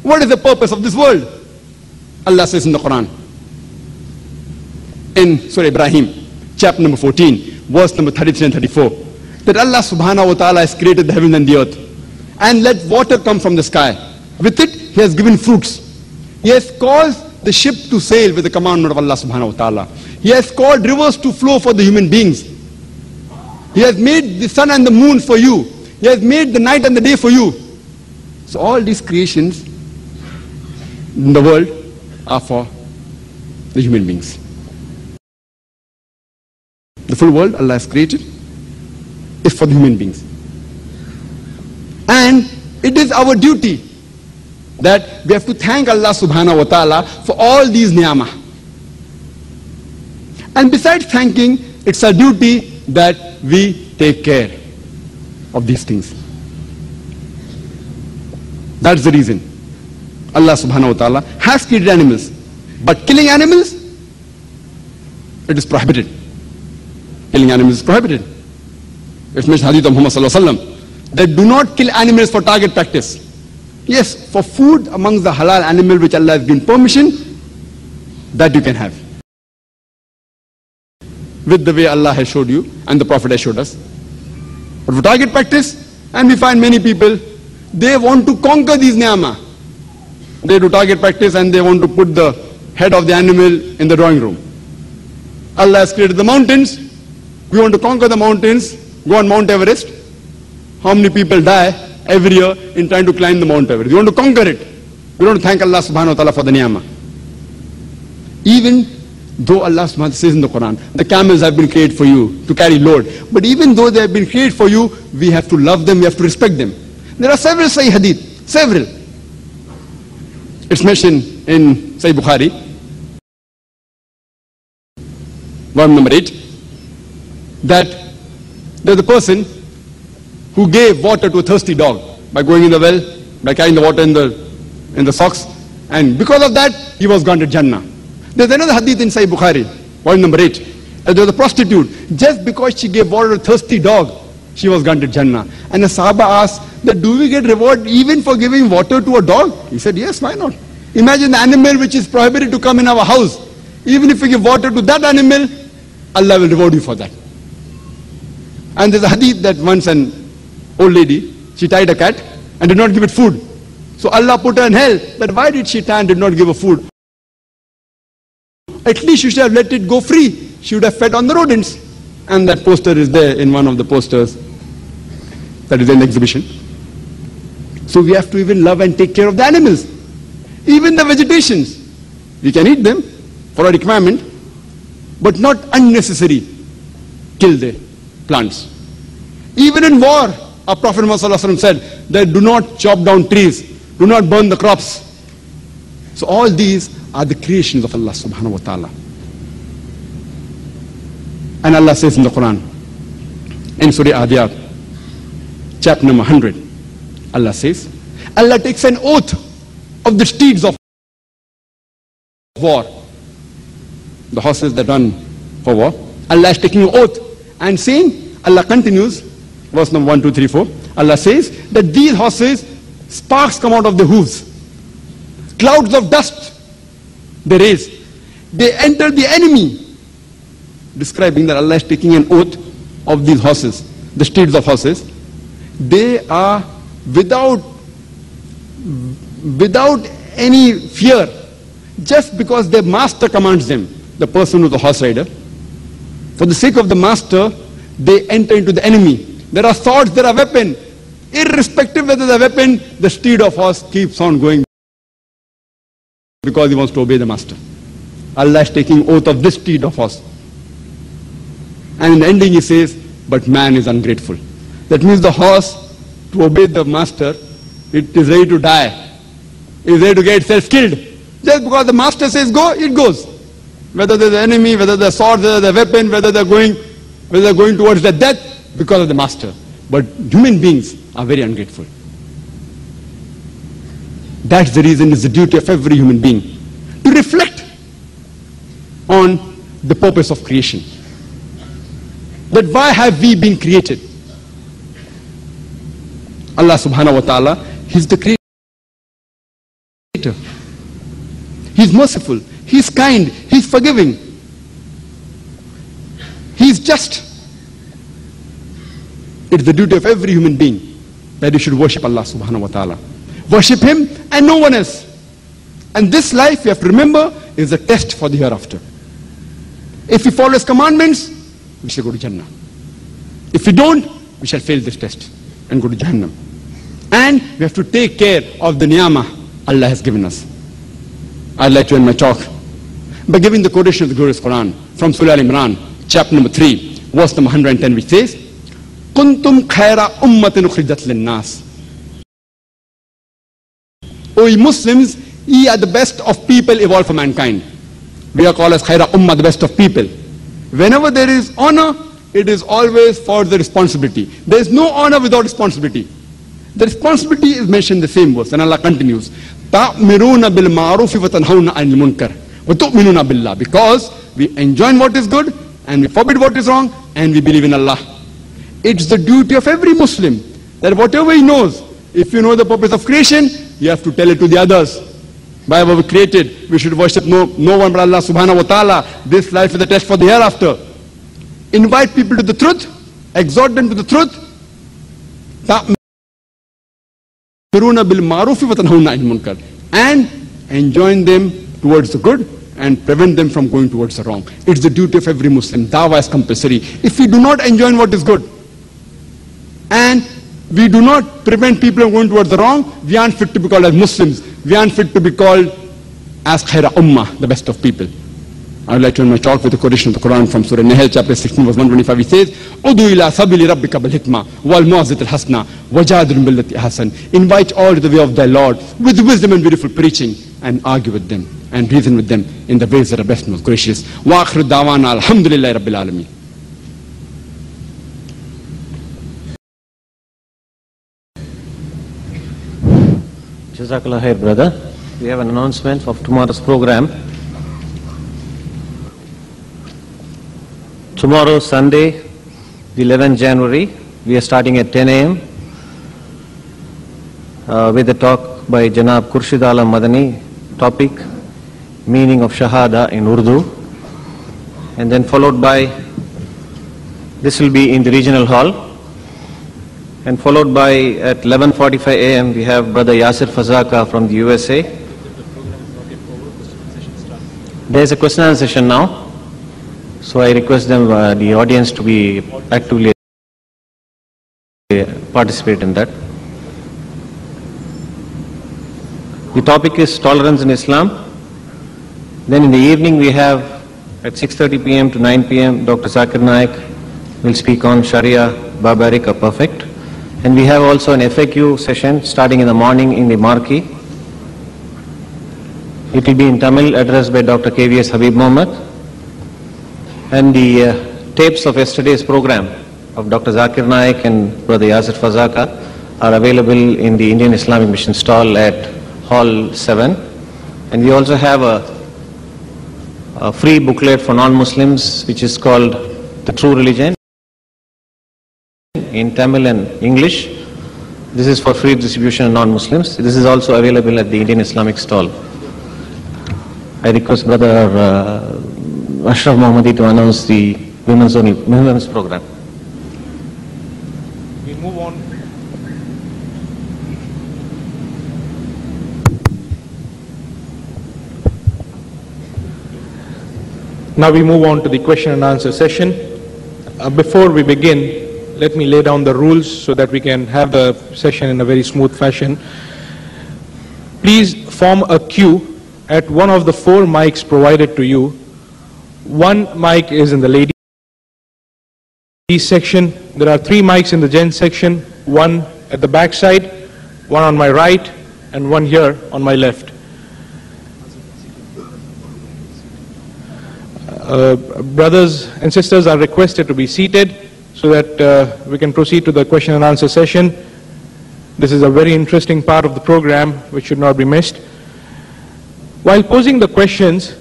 What is the purpose of this world? Allah says in the Quran, in Surah Ibrahim, chapter number 14, verse number 33 and 34, that Allah subhanahu wa ta'ala has created the heaven and the earth and let water come from the sky. With it, He has given fruits. He has caused the ship to sail with the commandment of Allah subhanahu wa ta'ala. He has caused rivers to flow for the human beings. He has made the sun and the moon for you. He has made the night and the day for you. So all these creations in the world are for the human beings. The full world Allah has created is for the human beings. And it is our duty that we have to thank Allah subhanahu wa ta'ala for all these ni'amah. And besides thanking, it's our duty that we take care of these things. That's the reason Allah subhanahu wa ta'ala has created animals. But killing animals, it is prohibited. Killing animals is prohibited. It's mentioned in Hadith of Muhammad sallallahu alaihi wasallam that do not kill animals for target practice. Yes, for food amongst the halal animal which Allah has given permission, that you can have. With the way Allah has showed you and the Prophet has showed us. But for target practice, and we find many people, they want to conquer these ni'amah. They do target practice and they want to put the head of the animal in the drawing room. Allah has created the mountains. We want to conquer the mountains, go on Mount Everest. How many people die every year in trying to climb the Mount Everest? We want to conquer it. We want to thank Allah subhanahu wa ta'ala for the ni'amah. Even though Allah subhanahu wa ta'ala says in the Quran, the camels have been created for you to carry load. But even though they have been created for you, we have to love them, we have to respect them. There are several Sahih Hadith, several. It's mentioned in Sahih Bukhari, volume number 8, that there's a person who gave water to a thirsty dog by going in the well, by carrying the water in the socks, and because of that, he was granted Jannah. There's another hadith in Sahih Bukhari, volume number 8, that there was a prostitute, just because she gave water to a thirsty dog, she was granted Jannah. And the Sahaba asked, that do we get reward even for giving water to a dog? He said, yes, why not? Imagine the animal which is prohibited to come in our house. Even if we give water to that animal, Allah will reward you for that. And there's a hadith that once an old lady, she tied a cat and did not give it food. So Allah put her in hell. But why did she tie and did not give her food? At least she should have let it go free. She would have fed on the rodents. And that poster is there in one of the posters that is in the exhibition. So we have to even love and take care of the animals. Even the vegetations. We can eat them for a requirement, but not unnecessary. Kill the plants. Even in war, our Prophet Muhammad said that do not chop down trees, do not burn the crops. So all these are the creations of Allah subhanahu wa ta'ala. And Allah says in the Quran, in Surah Adiyat, chapter number 100, Allah says, Allah takes an oath of the steeds of war. The horses that run for war. Allah is taking an oath and saying, Allah continues, verse number 1, 2, 3, 4. Allah says that these horses, sparks come out of the hooves. Clouds of dust they raise. They enter the enemy. Describing that Allah is taking an oath of these horses, the steeds of horses. They are without any fear, just because their master commands them, the person who's the horse rider. For the sake of the master, they enter into the enemy. There are swords, there are weapons. Irrespective whether the weapon, the steed of horse keeps on going because he wants to obey the master. Allah is taking oath of this steed of horse. And in the ending he says, but man is ungrateful. That means the horse, to obey the master, it is ready to die. It is ready to get itself killed. Just because the master says go, it goes. Whether there's an enemy, whether there's sword, whether there's a weapon, whether they're going towards the death, because of the master. But human beings are very ungrateful. That's the reason it's the duty of every human being to reflect on the purpose of creation. That why have we been created? Allah subhanahu wa ta'ala, He's the creator. He's merciful. He's kind. He's forgiving. He's just. It's the duty of every human being that you should worship Allah subhanahu wa ta'ala. Worship Him and no one else. And this life, you have to remember, is a test for the hereafter. If we follow His commandments, we shall go to Jannah. If we don't, we shall fail this test and go to Jahannam. And we have to take care of the ni'mah Allah has given us. I'd like to end my talk by giving the quotation of the glorious Quran from Surah Al-Imran, chapter number 3, verse number 110, which says, Kuntum khaira ummatin ukhrijat lin-nas. O ye Muslims, ye are the best of people evolved for mankind. We are called as khaira ummah, the best of people. Whenever there is honor, it is always for the responsibility. There is no honor without responsibility. The responsibility is mentioned in the same verse, and Allah continues, Ta'miruna bil ma'rufi wa tanhauna 'anil munkar wa tu'minuna billah. Because we enjoin what is good and we forbid what is wrong and we believe in Allah. It's the duty of every Muslim that whatever he knows, if you know the purpose of creation, you have to tell it to the others. By what we created, we should worship no one but Allah subhanahu wa ta'ala. This life is a test for the hereafter. Invite people to the truth, exhort them to the truth. And enjoin them towards the good and prevent them from going towards the wrong. It's the duty of every Muslim. Dawah is compulsory. If we do not enjoin what is good and we do not prevent people from going towards the wrong, we aren't fit to be called as Muslims. We aren't fit to be called as Khaira Ummah, the best of people. I would like to end my talk with a quotation of the Quran from Surah Nahl, chapter 16, verse 125. It says, Udu ila sabili rabbika bil hikmah wal mu'azzat al hasna wajadil billati ahsan. Invite all to the way of thy Lord with wisdom and beautiful preaching, and argue with them and reason with them in the ways that are best, most gracious. Wa akhiru da'wana alhamdulillahi rabbil alameen. Jazakallah khair, brother. We have an announcement of tomorrow's program. Tomorrow, Sunday, the 11th January, we are starting at 10 a.m. With a talk by Janab Khurshid Alam Madani, topic, meaning of Shahada in Urdu. And then followed by, this will be in the regional hall. And followed by, at 11:45 a.m., we have Brother Yasir Fazaka from the USA. There is a question and answer session now. So I request them, the audience, to be actively participate in that. The topic is tolerance in Islam. Then in the evening we have at 6:30 p.m. to 9 p.m. Dr. Zakir Naik will speak on Sharia, Barbaric or Perfect. And we have also an FAQ session starting in the morning in the marquee. It will be in Tamil, addressed by Dr. KVS Habib Mohammed. And the tapes of yesterday's program of Dr. Zakir Naik and Brother Yasir Fazaka are available in the Indian Islamic Mission stall at Hall 7. And we also have a free booklet for non-Muslims which is called The True Religion in Tamil and English. This is for free distribution to non-Muslims. This is also available at the Indian Islamic stall. I request Brother Ashraf Mohammadi to announce the women's program. We move on. Now we move on to the question and answer session. Before we begin, let me lay down the rules so that we can have the session in a very smooth fashion. Please form a queue at one of the 4 mics provided to you. One mic is in the ladies section. There are 3 mics in the gents section, one at the back side, one on my right, and one here on my left. Brothers and sisters are requested to be seated so that we can proceed to the question and answer session. This is a very interesting part of the program which should not be missed. While posing the questions,